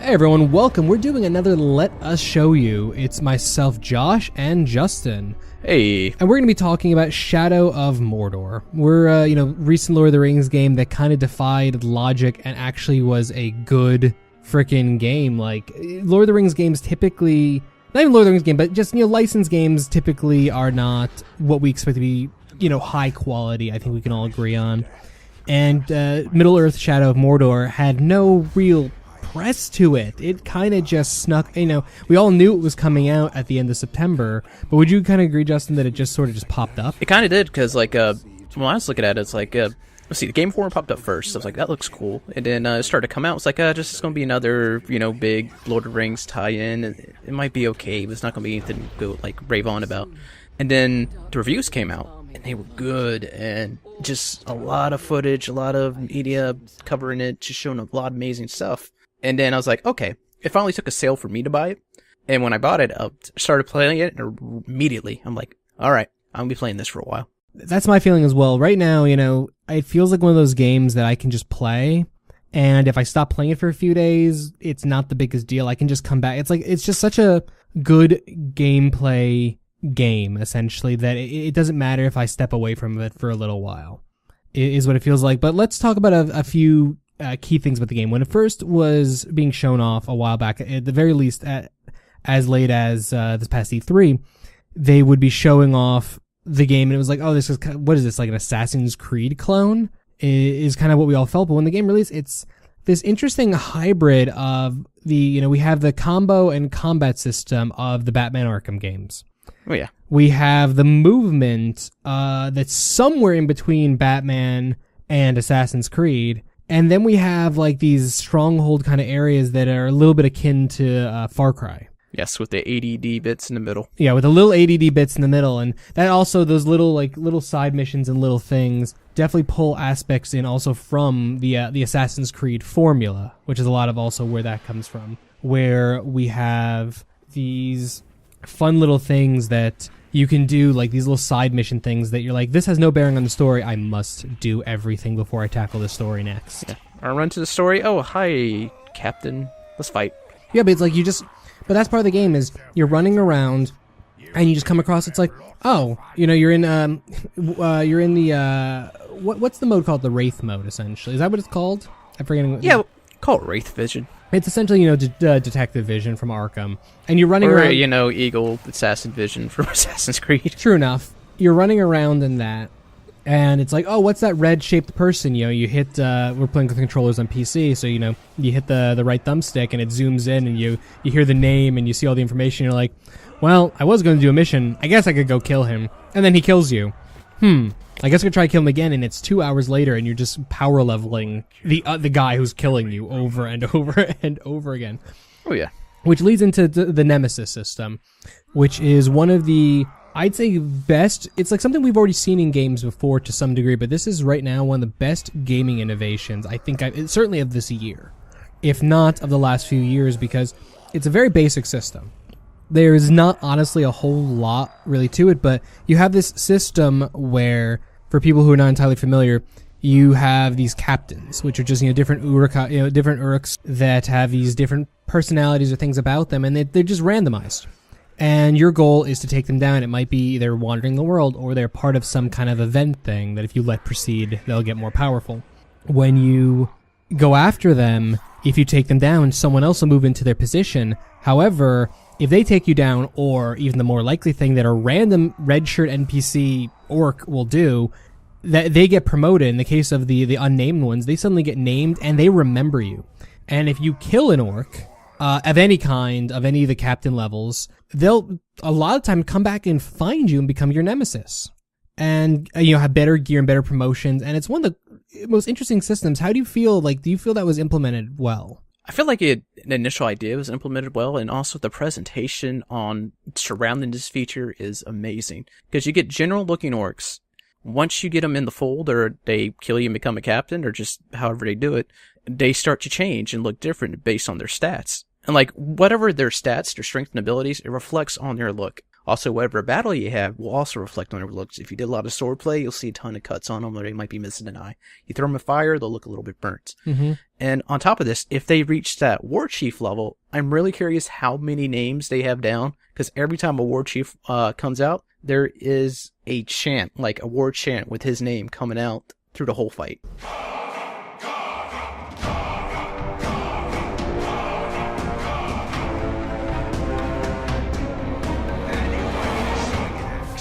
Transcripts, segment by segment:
Hey everyone, welcome. We're doing another Let Us Show You. It's myself, Josh, and Justin. Hey. And we're going to be talking about Shadow of Mordor. We're, recent Lord of the Rings game that kind of defied logic and actually was a good freaking game. Like, Lord of the Rings games typically, not even Lord of the Rings game, but just, licensed games typically are not what we expect to be, high quality. I think we can all agree on. And Middle-earth Shadow of Mordor had no real press to it. It kind of just snuck, we all knew it was coming out at the end of September, but would you kind of agree, Justin, that it just sort of just popped up? It kind of did, because, when I was looking at it, it's like, let's see, the Game Informer popped up first. I was like, that looks cool. And then it started to come out. It's like, it's going to be another, big Lord of the Rings tie-in. It might be okay, but it's not going to be anything to go, rave on about. And then the reviews came out, and they were good, and just a lot of footage, a lot of media covering it, just showing a lot of amazing stuff. And then I was like, okay, it finally took a sale for me to buy it. And when I bought it, I started playing it, and immediately I'm like, all right, I'm going to be playing this for a while. That's my feeling as well. Right now, it feels like one of those games that I can just play, and if I stop playing it for a few days, it's not the biggest deal. I can just come back. It's just such a good gameplay game, essentially, that it doesn't matter if I step away from it for a little while, is what it feels like. But let's talk about a few key things about the game. When it first was being shown off a while back, at the very least, as late as this past E3, they would be showing off the game, and it was like, oh, this is, what is this, like an Assassin's Creed clone? Is kind of what we all felt. But when the game released, it's this interesting hybrid of we have the combo and combat system of the Batman Arkham games. Oh, yeah. We have the movement that's somewhere in between Batman and Assassin's Creed. And then we have these stronghold kind of areas that are a little bit akin to Far Cry. Yes, with the ADD bits in the middle. Yeah, with the little ADD bits in the middle. And that also, those little side missions and little things definitely pull aspects in also from the Assassin's Creed formula, which is a lot of also where that comes from. Where we have these fun little things that you can do, like these little side mission things that you're like, this has no bearing on the story. I must do everything before I tackle the story next. Yeah. I run to the story. Oh, hi, Captain. Let's fight. Yeah, but it's like but that's part of the game is you're running around and you just come across, it's like, oh, you're in the, what's the mode called? The Wraith mode, essentially. Is that what it's called? I'm forgetting. Yeah, call it Wraith Vision. It's essentially, Detective Vision from Arkham. And you're running around. Or, Eagle Assassin Vision from Assassin's Creed. True enough. You're running around in that. And it's like, oh, what's that red-shaped person? You hit, we're playing with controllers on PC, so, you hit the right thumbstick and it zooms in and you hear the name and you see all the information. You're like, well, I was going to do a mission. I guess I could go kill him. And then he kills you. I guess I could try to kill him again, and it's 2 hours later, and you're just power leveling the guy who's killing you over and over and over again. Oh, yeah. Which leads into the Nemesis system, which is one of the, I'd say, best. It's like something we've already seen in games before to some degree, but this is right now one of the best gaming innovations, I think, certainly of this year, if not of the last few years, because it's a very basic system. There is not, honestly, a whole lot really to it, but you have this system where, for people who are not entirely familiar, you have these captains, which are just, different Uruk-hai, different Uruks that have these different personalities or things about them, and they're just randomized. And your goal is to take them down. It might be they're wandering the world, or they're part of some kind of event thing that if you let proceed, they'll get more powerful. When you go after them, if you take them down, someone else will move into their position. However, if they take you down, or even the more likely thing that a random red shirt NPC orc will do, that they get promoted. In the case of the unnamed ones, they suddenly get named and they remember you. And if you kill an orc of any kind, of any of the captain levels, they'll a lot of time come back and find you and become your nemesis. And have better gear and better promotions. And it's one of the most interesting systems. How do you feel? Do you feel that was implemented well? I feel like the initial idea was implemented well, and also the presentation on surrounding this feature is amazing. Because you get general-looking orcs. Once you get them in the fold, or they kill you and become a captain, or just however they do it, they start to change and look different based on their stats. And whatever their stats, their strength and abilities, it reflects on their look. Also, whatever battle you have will also reflect on their looks. If you did a lot of sword play, you'll see a ton of cuts on them, or they might be missing an eye. You throw them in fire, they'll look a little bit burnt. Mm-hmm. And on top of this, if they reach that war chief level, I'm really curious how many names they have down, because every time a war chief comes out, there is a chant, like a war chant with his name coming out through the whole fight.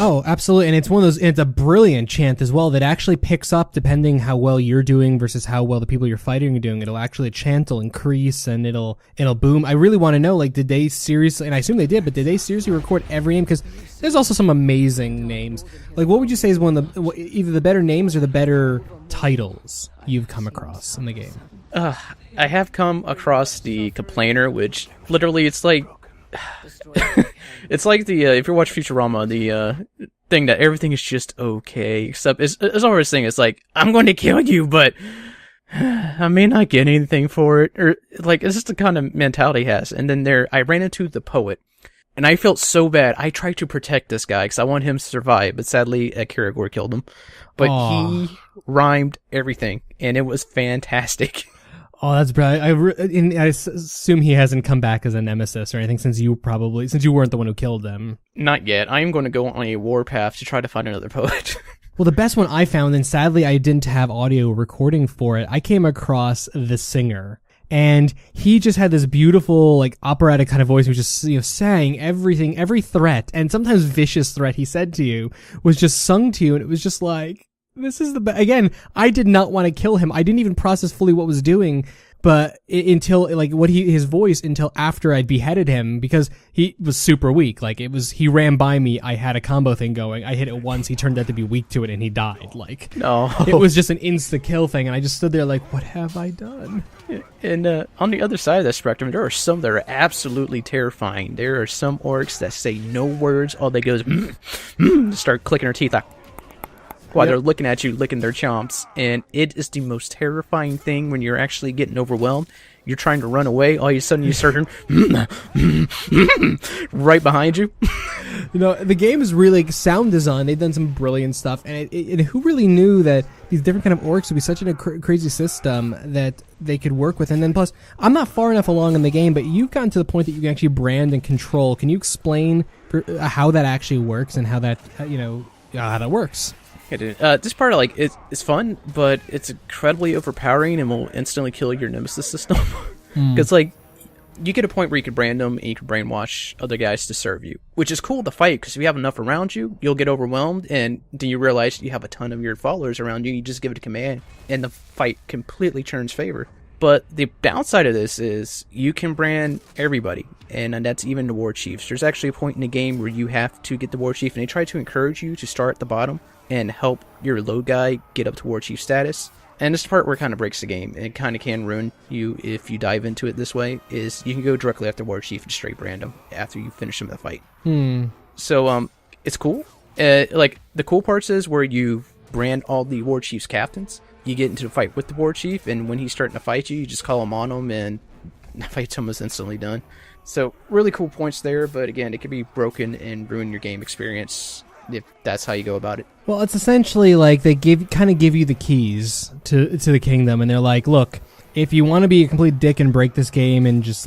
Oh, absolutely. And it's one of those, it's a brilliant chant as well that actually picks up depending how well you're doing versus how well the people you're fighting are doing. It'll actually, chant will increase and it'll boom. I really want to know, like, did they seriously, and I assume they did, but did they seriously record every name? Because there's also some amazing names. Like, what would you say is one of the, either the better names or the better titles you've come across in the game? I have come across the Complainer, which literally it's like, it's like the if you watch Futurama, the thing that everything is just okay, except it's always saying it's like, I'm going to kill you, but I may not get anything for it, or like it's just the kind of mentality he has. And then I ran into the poet, and I felt so bad. I tried to protect this guy because I want him to survive, but sadly, Kirigor killed him. But He rhymed everything, and it was fantastic. Oh, that's brilliant. I assume he hasn't come back as a nemesis or anything since you weren't the one who killed them. Not yet. I am going to go on a warpath to try to find another poet. Well, the best one I found, and sadly I didn't have audio recording for it, I came across the singer. And he just had this beautiful, like, operatic kind of voice. He was just, saying everything, every threat, and sometimes vicious threat he said to you was just sung to you, and it was just like, this is the best. Again, I did not want to kill him. I didn't even process fully what was doing, but until like his voice until after I'd beheaded him, because he was super weak. Like he ran by me. I had a combo thing going. I hit it once. He turned out to be weak to it, and he died. Like, no, it was just an insta kill thing, and I just stood there like, what have I done? And on the other side of the spectrum, there are some that are absolutely terrifying. There are some orcs that say no words. All they go is start clicking their teeth out while they're looking at you, licking their chomps. And it is the most terrifying thing when you're actually getting overwhelmed. You're trying to run away. All of a sudden you start right behind you. The game is really sound design. They've done some brilliant stuff. And who really knew that these different kind of orcs would be such a crazy system that they could work with? And then plus, I'm not far enough along in the game, but you've gotten to the point that you can actually brand and control. Can you explain how that actually works and how that, how that works? Yeah, dude. This part, it's fun, but it's incredibly overpowering and will instantly kill your nemesis system. Because, you get a point where you can brand them and you can brainwash other guys to serve you, which is cool to fight, because if you have enough around you, you'll get overwhelmed, and then you realize you have a ton of your followers around you, you just give it a command, and the fight completely turns favor. But the downside of this is you can brand everybody, and that's even the war chiefs. There's actually a point in the game where you have to get the war chief, and they try to encourage you to start at the bottom and help your load guy get up to war chief status. And this part where it kind of breaks the game, and it kind of can ruin you if you dive into it this way, is you can go directly after war chief and straight brand him after you finish him in the fight. So it's cool. The cool parts is where you brand all the war chief's captains. You get into a fight with the war chief, and when he's starting to fight you, you just call him on him, and the fight's almost instantly done. So really cool points there, but again, it can be broken and ruin your game experience if that's how you go about it. Well, it's essentially like they give you the keys to the kingdom, and they're like, look, if you want to be a complete dick and break this game and just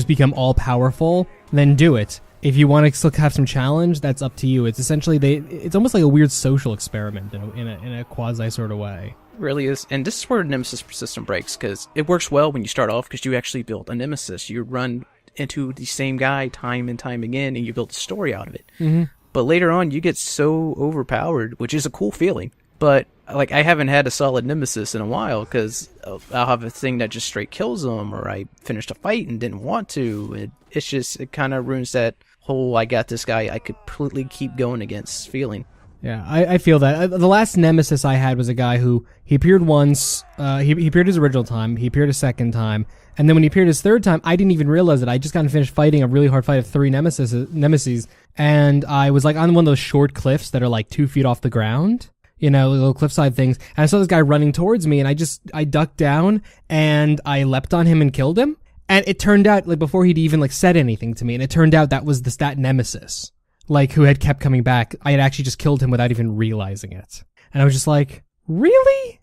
become all powerful, then do it. If you want to still have some challenge, that's up to you. It's essentially it's almost like a weird social experiment in a quasi sort of way. It really is, and this is where the nemesis system breaks, because it works well when you start off because you actually build a nemesis. You run into the same guy time and time again, and you build a story out of it. Mm-hmm. But later on, you get so overpowered, which is a cool feeling. But I haven't had a solid nemesis in a while, because I'll have a thing that just straight kills them, or I finished a fight and didn't want to. It kind of ruins that whole I got this guy I completely keep going against feeling. Yeah, I feel that. The last nemesis I had was a guy who, he appeared once, he appeared his original time, he appeared a second time, and then when he appeared his third time, I didn't even realize it. I just got finished fighting a really hard fight of 3 nemeses, and I was on one of those short cliffs that are 2 feet off the ground, little cliffside things, and I saw this guy running towards me, and I ducked down, and I leapt on him and killed him, and it turned out, before he'd even said anything to me, and it turned out that was that nemesis. like who had kept coming back, I had actually just killed him without even realizing it. And I was just like, really?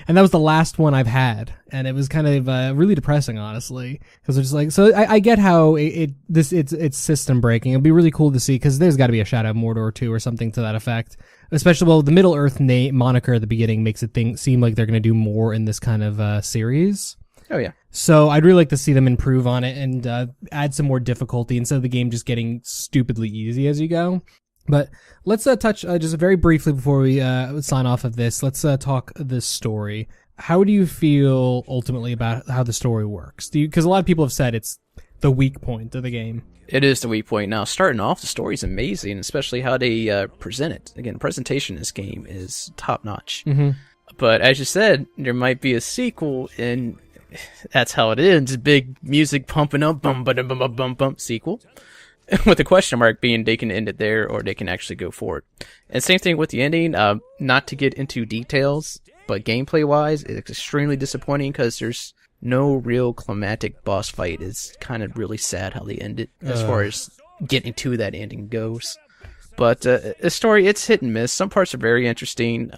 And that was the last one I've had, and it was kind of really depressing, honestly, because it's just like, so I get how it's system breaking. It'd be really cool to see, because there's got to be a Shadow of Mordor 2 or something to that effect. Especially, well, the Middle Earth moniker at the beginning makes it seem like they're going to do more in this kind of series. Oh yeah. So I'd really like to see them improve on it and add some more difficulty instead of the game just getting stupidly easy as you go. But let's touch just very briefly before we sign off of this. Let's talk the story. How do you feel ultimately about how the story works? Because a lot of people have said it's the weak point of the game. It is the weak point. Now, starting off, the story's amazing, especially how they present it. Again, presentation in this game is top-notch. Mm-hmm. But as you said, there might be a sequel, and that's how it ends. Big music pumping up, bum, sequel. With the question mark being they can end it there or they can actually go forward. And same thing with the ending. Not to get into details, but gameplay-wise, it's extremely disappointing because there's no real climactic boss fight. It's kind of really sad how they end it as far as getting to that ending goes. But the story, it's hit and miss. Some parts are very interesting.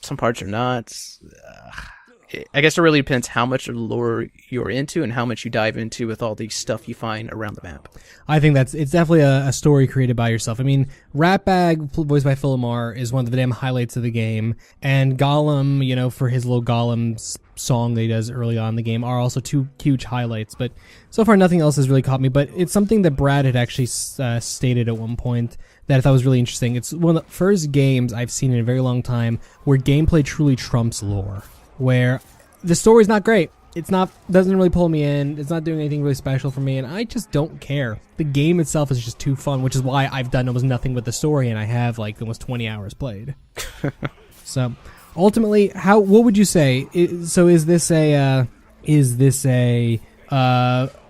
Some parts are not. I guess it really depends how much of the lore you're into and how much you dive into with all the stuff you find around the map. I think it's definitely a story created by yourself. I mean, Ratbag, voiced by Phil Lamar, is one of the damn highlights of the game, and Gollum, for his little Gollum song that he does early on in the game, are also two huge highlights. But so far, nothing else has really caught me. But it's something that Brad had actually stated at one point that I thought was really interesting. It's one of the first games I've seen in a very long time where gameplay truly trumps lore. Where the story's not great. Doesn't really pull me in. It's not doing anything really special for me, and I just don't care. The game itself is just too fun, which is why I've done almost nothing with the story, and I have almost 20 hours played. So, ultimately, what would you say? Is this a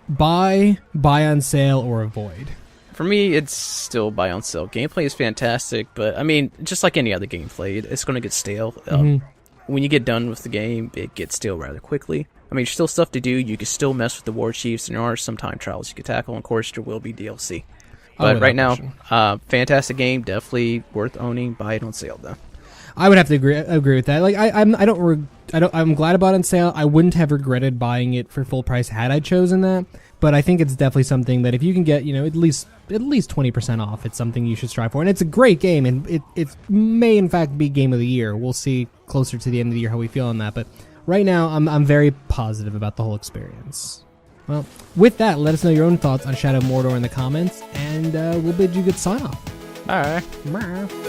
buy on sale, or avoid? For me, it's still buy on sale. Gameplay is fantastic, but I mean, just like any other gameplay, it's going to get stale. When you get done with the game, it gets stale rather quickly. I mean, there's still stuff to do. You can still mess with the war chiefs, and there are some time trials you can tackle. And of course, there will be DLC. But right now, fantastic game, definitely worth owning. Buy it on sale, though. I would have to agree with that. I'm glad about it on sale. I wouldn't have regretted buying it for full price had I chosen that. But I think it's definitely something that if you can get, at least 20% off, it's something you should strive for. And it's a great game, and it may in fact be game of the year. We'll see closer to the end of the year how we feel on that. But right now, I'm very positive about the whole experience. Well, with that, let us know your own thoughts on Shadow of Mordor in the comments, and we'll bid you good sign off. Bye. Bye.